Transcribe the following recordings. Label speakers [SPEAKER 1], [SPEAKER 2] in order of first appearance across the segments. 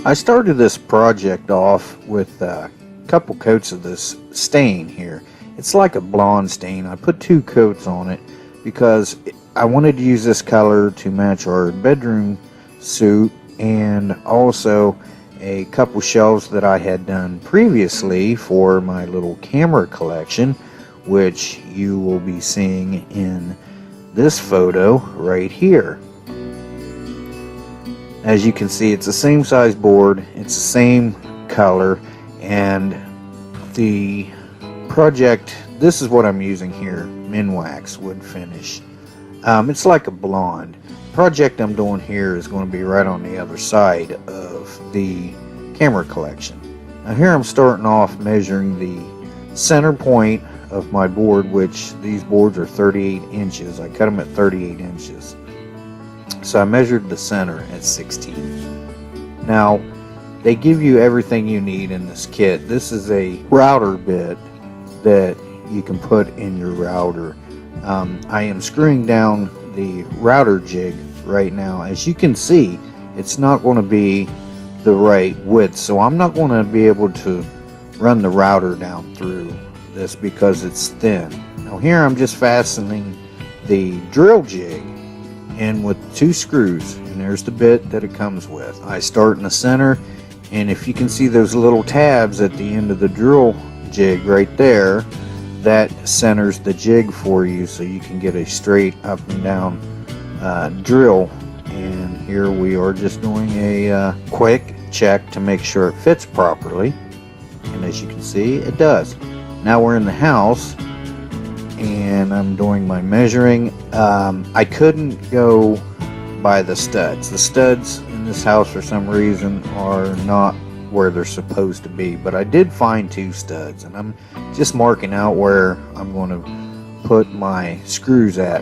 [SPEAKER 1] I started this project off with a couple coats of this stain here. It's like a blonde stain. I put 2 coats on it because I wanted to use this color to match our bedroom suite, and also a couple shelves that I had done previously for my little camera collection, which you will be seeing in this photo right here. As you can see, it's the same size board, it's the same color, and the project, this is what I'm using here, Minwax wood finish. It's like a blonde. The project I'm doing here is going to be right on the other side of the camera collection. Now here I'm starting off measuring the center point of my board, which these boards are 38 inches. I cut them at 38 inches. So I measured the center at 16. Now, they give you everything you need in this kit. This is a router bit that you can put in your router. I am screwing down the router jig right now. As you can see, it's not going to be the right width, so I'm not going to be able to run the router down through this because it's thin. Now here I'm just fastening the drill jig in with 2 screws, and there's the bit that it comes with. I start in the center, and if you can see those little tabs at the end of the drill jig right there, that centers the jig for you so you can get a straight up and down drill. And here we are just doing a quick check to make sure it fits properly, and as you can see, it does. Now we're in the house and I'm doing my measuring. I couldn't go by the studs. The studs in this house for some reason are not where they're supposed to be, but I did find 2 studs, and I'm just marking out where I'm going to put my screws at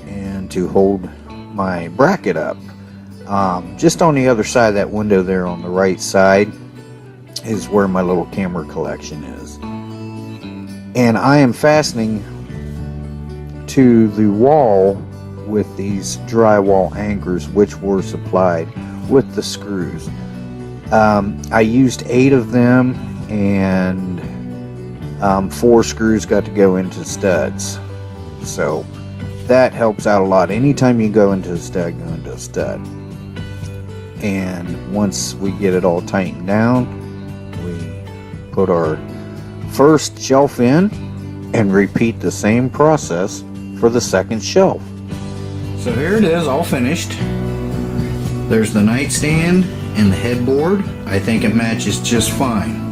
[SPEAKER 1] and to hold my bracket up. Just on the other side of that window there on the right side is where my little camera collection is, and I am fastening to the wall with these drywall anchors, which were supplied with the screws. I used 8 of them, and 4 screws got to go into studs, so that helps out a lot. Anytime you go into a stud, go into a stud. And once we get it all tightened down, we put our first shelf in and repeat the same process for the second shelf. So here it is, all finished. There's the nightstand and the headboard. I think it matches just fine.